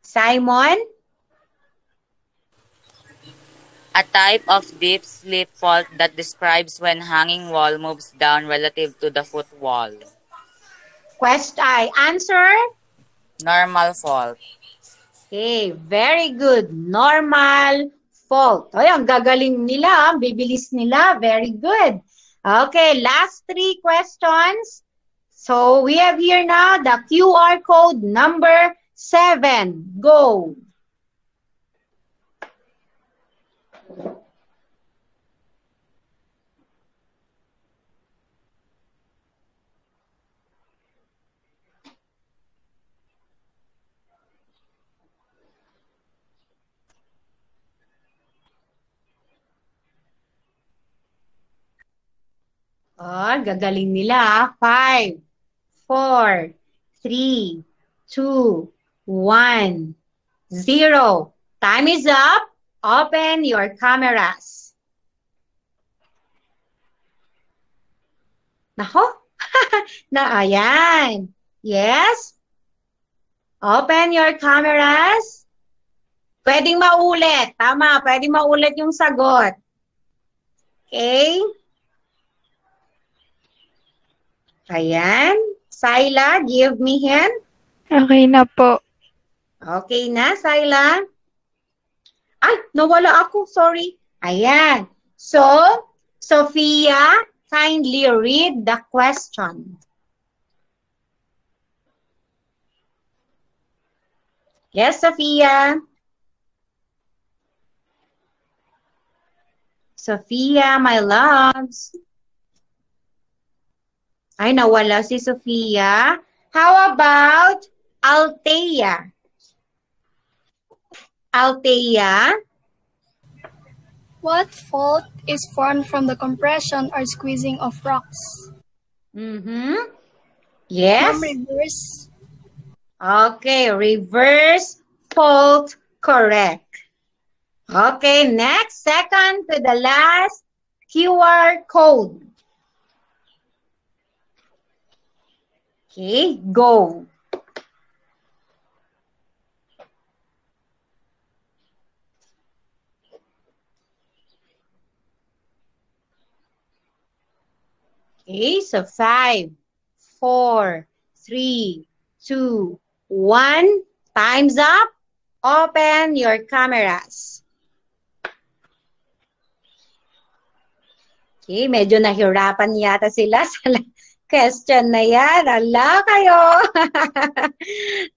Simon?
A type of deep slip fault that describes when hanging wall moves down relative to the foot wall.
Answer?
Normal fault.
Okay, very good. Normal fault. Ay, ang gagaling nila. Ang bibilis nila. Very good. Okay, last 3 questions. So, we have here now the QR code number 7. Go. Oh, gagaling nila. 5, 4, 3, 2, 1, 0. Time is up. Open your cameras. Nako. Ayan. Yes. Open your cameras. Pwedeng maulit. Tama, pwedeng maulit yung sagot. Okay. Ayan. Sila, give me hand.
Okay na po.
Okay na, Sila? Ay, nawala ako. Sorry. Ayan. So, Sophia, kindly read the question. Yes, Sophia. Sophia, my loves. Ay, nawala si Sophia. How about Althea? Althea?
What fault is formed from the compression or squeezing of rocks?
Yes?
Ma'am, reverse.
Okay, reverse fault, correct. Okay, next, second to the last QR code. Okay, go. Okay, so 5, 4, 3, 2, 1. Time's up. Open your cameras. Okay, medyo nahirapan yata sila sa question na yan. Ala kayo.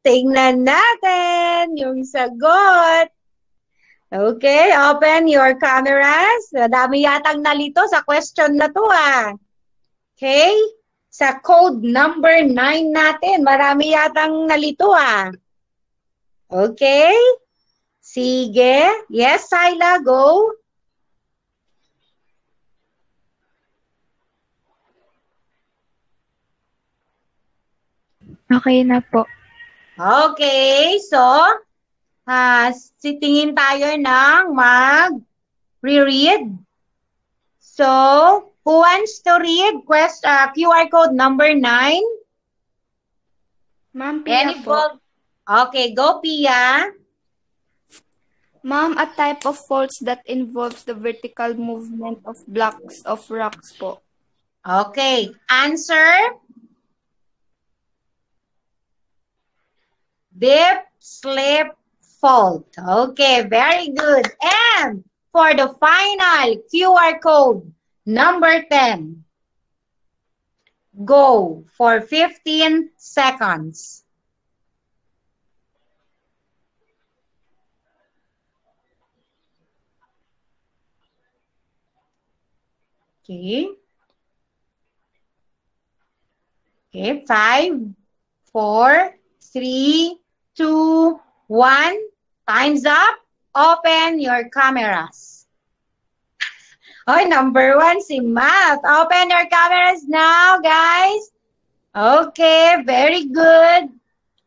Tingnan natin yung sagot. Okay, open your cameras. Madami yatang nalito sa question na to ah. Okay, sa code number 9 natin, marami yatang nalito ah. Okay, sige. Yes, Sila, go.
Okay na po.
Okay, so, sitingin tayo ng mag-reread. So, who wants to read QR code number 9?
Ma'am, Pia po.
Okay, go Pia.
Ma'am, a type of faults that involves the vertical movement of blocks of rocks po.
Okay, answer. Dip slip fault. Okay, very good. And for the final QR code, number 10. Go for 15 seconds. Okay. Okay, 5, 4, 3, 2, 1. Time's up. Open your cameras. Oh, number 1, si Math. Open your cameras now, guys. Okay, very good.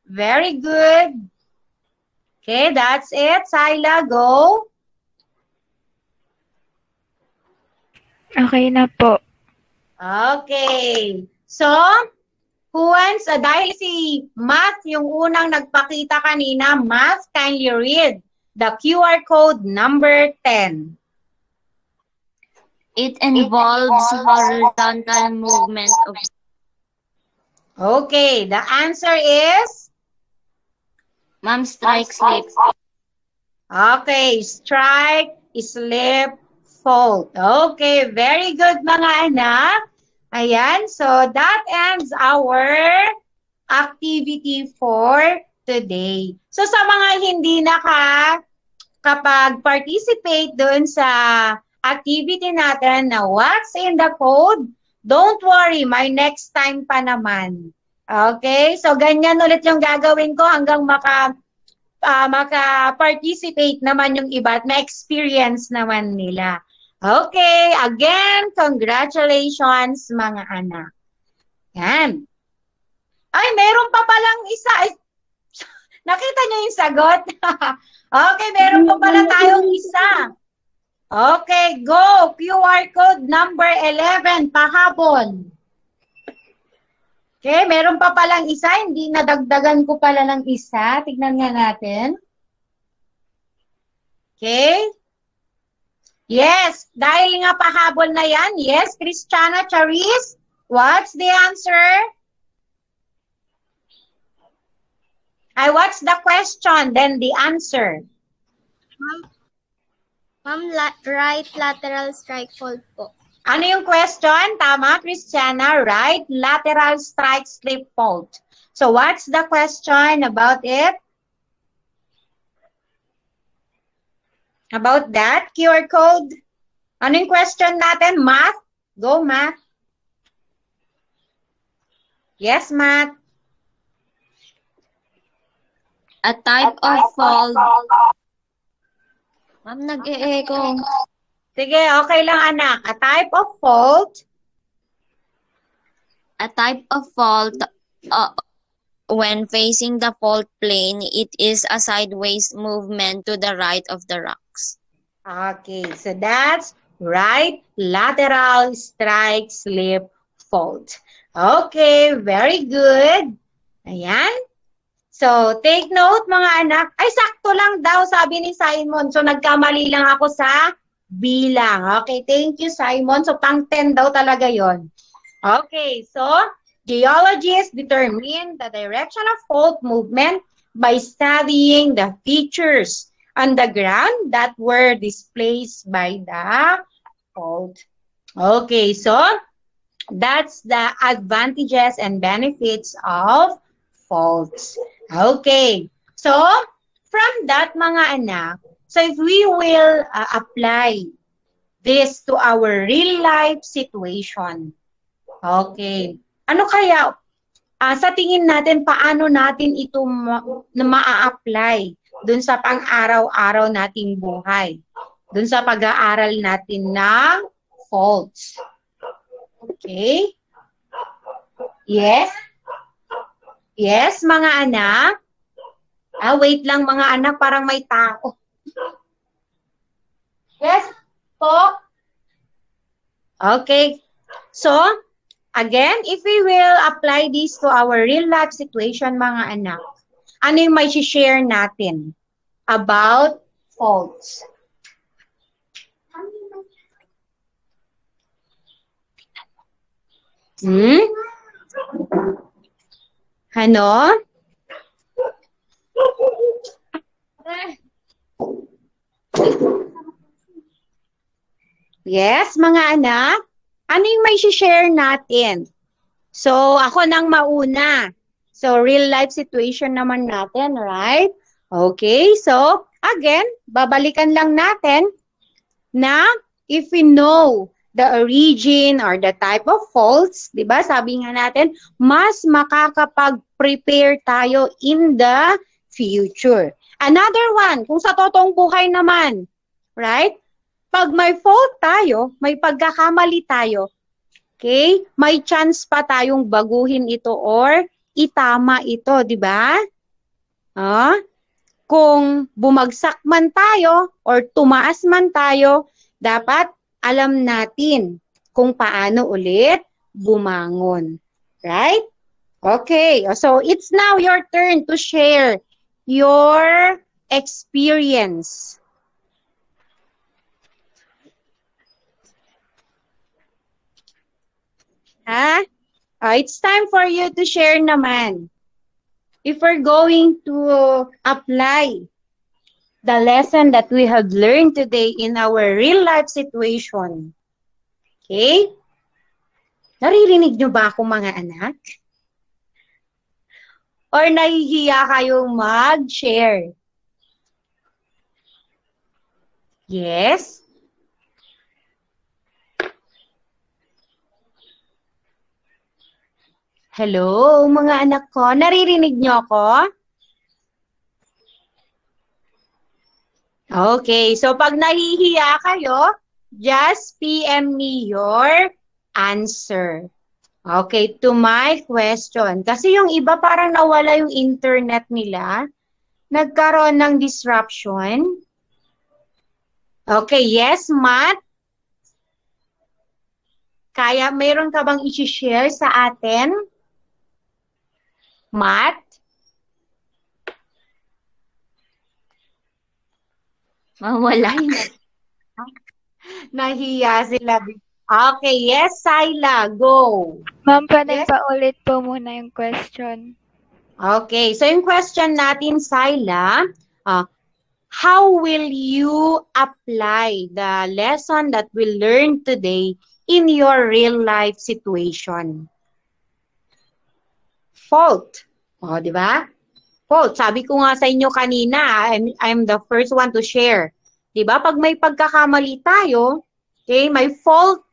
Very good. Okay, that's it. Syla, go.
Okay na po.
Okay. So, who wants, dahil si Math yung unang nagpakita kanina, Math, kindly read the QR code number 10.
It involves horizontal movement of...
Okay, the answer is?
Ma'am, strike, slip.
Okay, strike, slip, fold. Okay, very good mga anak. Ayan, so that ends our activity for today. So sa mga hindi kapag-participate doon sa activity natin na what's in the code, don't worry, may next time pa naman. Okay, so ganyan ulit yung gagawin ko hanggang maka-participate naman yung iba at ma-experience naman nila. Okay, again, congratulations mga anak. Yan. Ay, meron pa palang isa. Ay, nakita nyo yung sagot? Okay, meron pa pala tayong isa. Okay, go. QR code number 11, pahabol. Okay, meron pa palang isa. Hindi nadagdagan ko pala ng isa. Tignan nga natin. Okay. Yes, dahil nga pahabol na yan. Yes, Christiana Charis. What's the answer? What's the question? Then the answer.
Ma'am, right lateral strike fold po.
Ano yung question? Tama, Christiana. Right lateral strike slip fold. So what's the question about it? About that QR code? Ano yung question natin? Math? Go, Math. Yes, Math.
A type of fold. Ma'am, nag-e-echo.
Sige, okay lang, anak. A type of fault.
A type of fault, when facing the fault plane, it is a sideways movement to the right of the rocks.
Okay, so that's right lateral strike slip fault. Okay, very good. Ayan. So, take note mga anak. Ay, sakto lang daw, sabi ni Simon. So, nagkamali lang ako sa bilang. Okay, thank you, Simon. So, pang 10 daw talaga yon. Okay, so, geologists determine the direction of fault movement by studying the features on the ground that were displaced by the fault. Okay, so, that's the advantages and benefits of faults. Okay. So, from that mga anak, so if we will apply this to our real life situation, okay. Ano kaya, sa tingin natin, paano natin ito ma-apply dun sa pang-araw-araw nating buhay? Dun sa pag-aaral natin ng faults. Okay? Yes? Yes, mga anak? Wait lang mga anak, parang may tao. Yes po? Okay. So, again, if we will apply this to our real life situation, mga anak, ano yung may share natin about faults? Ano? Yes, mga anak? Ano yung may share natin? So, ako nang mauna. So, real life situation naman natin, right? Okay, so, again, babalikan lang natin na if we know the origin or the type of faults, di ba? Sabi nga natin, mas makakapag-prepare tayo in the future. Another one, kung sa totoong buhay naman, right? Pag may fault tayo, may pagkakamali tayo, okay? May chance pa tayong baguhin ito or itama ito, di ba? Kung bumagsak man tayo or tumaas man tayo, dapat alam natin kung paano ulit bumangon. Right? Okay. So, it's now your turn to share your experience. It's time for you to share naman. If we're going to apply the lesson that we have learned today in our real life situation. Okay? Naririnig nyo ba ako, mga anak? Or nahihiya kayong mag-share? Yes? Hello, mga anak ko. Naririnig nyo ako? Okay, so pag nahihiya kayo, just PM me your answer. Okay, to my question. Kasi yung iba parang nawala yung internet nila. Nagkaroon ng disruption. Okay, yes, Matt? Kaya mayroon ka bang i-share sa atin? Matt? Mawala yun. Nahiya sila. Okay, yes, Sayla, go.
Ma'am, pwede pa ulit po muna yung question.
Okay, so yung question natin, Sayla, how will you apply the lesson that we learned today in your real life situation? Fault. O, di ba? Fault. Sabi ko nga sa inyo kanina, I'm the first one to share. Di ba? Pag may pagkakamali tayo, okay, may fault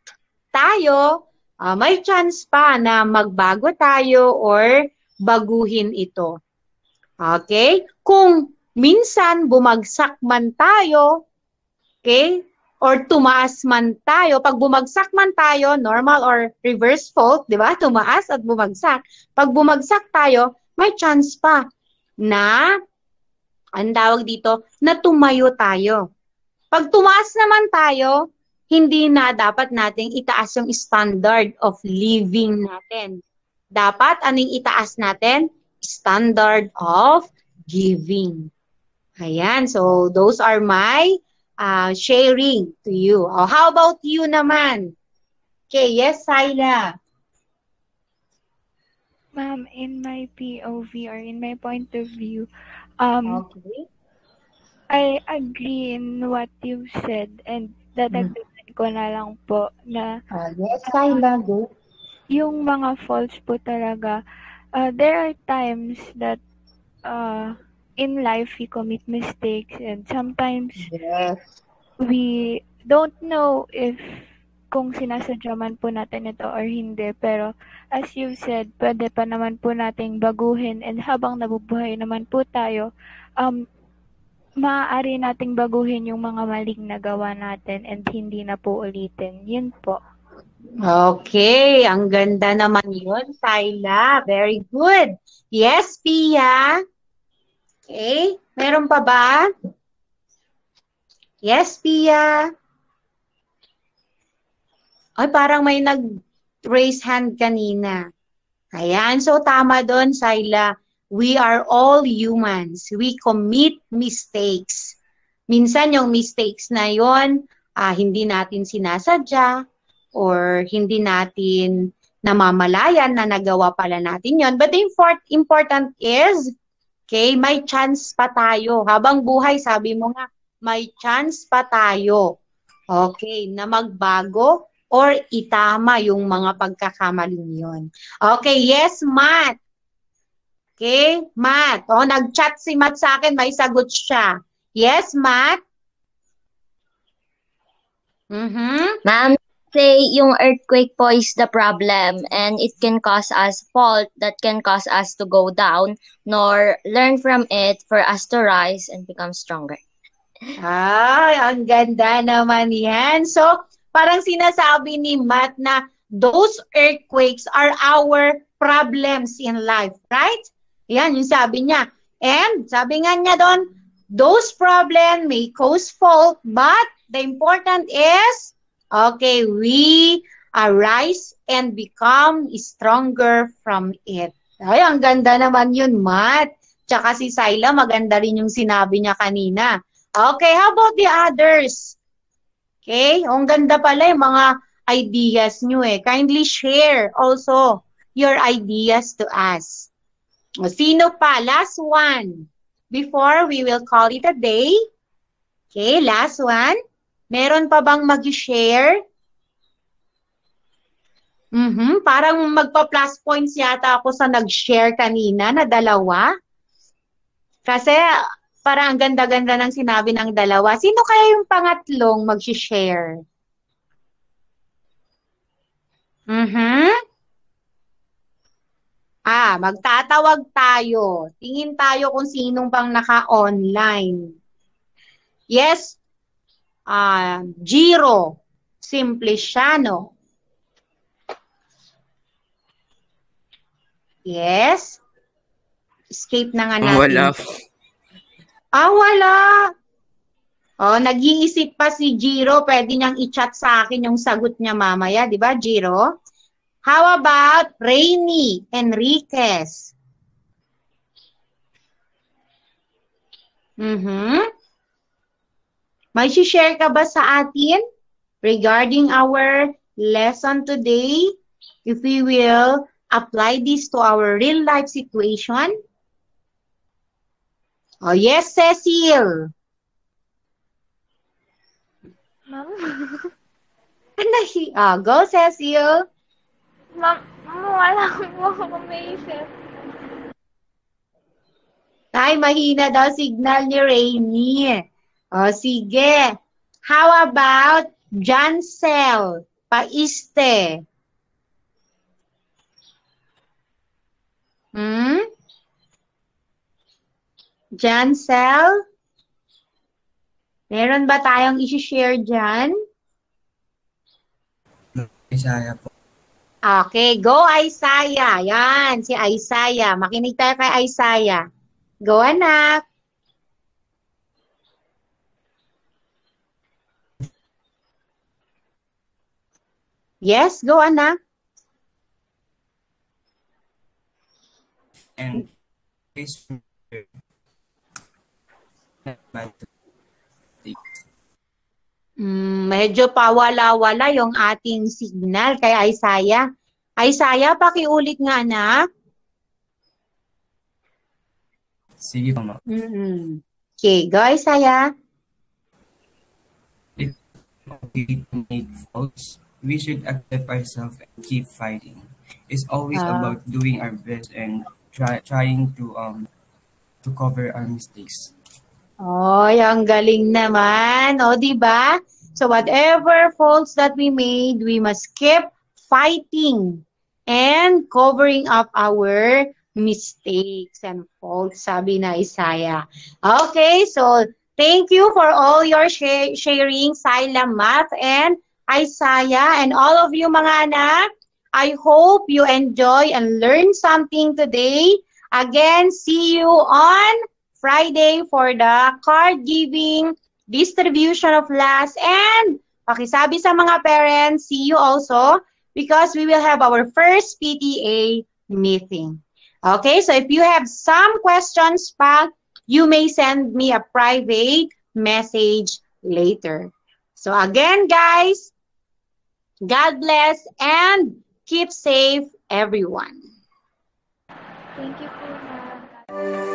tayo, may chance pa na magbago tayo or baguhin ito. Okay? Kung minsan bumagsak man tayo, okay, or tumaas man tayo, pag bumagsak man tayo, normal or reverse fault, di ba? Tumaas at bumagsak. Pag bumagsak tayo, may chance pa na, ang tawag dito, na tumayo tayo. Pag tumaas naman tayo, hindi na dapat nating itaas yung standard of living natin. Dapat, anong itaas natin? Standard of giving. Ayan, so those are my sharing to you. How about you naman? Okay, yes, Sayla.
Ma'am, in my POV or in my point of view,
okay.
I agree in what you said and dadagdagan ko na lang po na
yes, Sayla, go.
Yung mga faults po talaga, there are times that in life we commit mistakes and sometimes we don't know if kung sinasadya man po natin ito or hindi. Pero as you said, pwede pa naman po nating baguhin and habang nabubuhay naman po tayo, maaari nating baguhin yung mga maling nagawa natin and hindi na po ulitin. Yun po.
Okay, ang ganda naman yun, Sayla. Very good. Yes, Pia. Okay, meron pa ba? Yes, Pia. Ay, parang may nag-raise hand kanina. Ayan, so tama doon, Sayla. We are all humans. We commit mistakes. Minsan yung mistakes na yon, hindi natin sinasadya or hindi natin namamalayan na nagawa pala natin yon. But the important is, okay, may chance pa tayo. Habang buhay, sabi mo nga, may chance pa tayo. Okay, na magbago or itama yung mga pagkakamaling yun. Okay, yes, Matt. Okay, Matt. Oh, nag-chat si Matt sa akin, may sagot siya. Yes, Matt?
Ma'am, say yung earthquake po is the problem and it can cause us fault that can cause us to go down, nor learn from it for us to rise and become stronger.
Ay, ang ganda naman yan. So, parang sinasabi ni Matt na those earthquakes are our problems in life, right? Yan, yung sabi niya. And sabi nga niya doon, those problems may cause fault, but the important is, okay, we arise and become stronger from it. Ay, ang ganda naman yun, Matt. Tsaka si Syla, maganda rin yung sinabi niya kanina. Okay, how about the others? Okay, ang ganda pala yung mga ideas nyo eh. Kindly share also your ideas to us. O, sino pa? Last one. Before we will call it a day. Okay, last one. Meron pa bang mag-share? Parang magpa-plus points yata ako sa nag-share kanina na dalawa. Kasi parang ang ganda-ganda ng sinabi ng dalawa. Sino kaya yung pangatlong mag-share? Magtatawag tayo. Tingin tayo kung sinong pang naka-online. Yes, Giro Simpliciano. Yes. Escape na nga natin.
Wala.
Wala. Oh, nag-iisip pa si Giro. Pwede niyang i-chat sa akin yung sagot niya mamaya. Di ba, Giro? How about Rainy Enriquez? May share ka ba sa atin regarding our lesson today? If we will apply this to our real life situation? Oh, yes, Cecil.
Ma'am?
Go, Cecil.
Ma'am, wala po ako maisip.
Ay, mahina daw signal ni Rainy. O, sige. How about Jancel Paiste? Jancel? Meron ba tayong isi-share dyan?
Isaiah po.
Okay, go Isaiah. Yan, si Isaiah. Makinig tayo kay Isaiah. Go, anak. Yes, go, anak.
And
medyo pawala-wala yung ating signal kay Isaiah. Isaiah, pakiulit nga, anak.
Sige po, ma'am.
Okay, go, Isaiah.
If we make faults, we should accept ourselves and keep fighting. It's always about doing our best and trying to cover our mistakes.
Oy, ang galing naman. O, di ba? So, whatever faults that we made, we must keep fighting and covering up our mistakes and faults, sabi na Isaiah. Okay, so thank you for all your sharing, Syla, Math, and Isaiah, and all of you mga anak. I hope you enjoy and learn something today. Again, see you on Friday for the card giving, distribution of last, and pakisabi sa mga parents, see you also because we will have our first PTA meeting. Okay, so if you have some questions pa, you may send me a private message later. So again, guys, God bless and keep safe, everyone.
Thank you po, ma'am.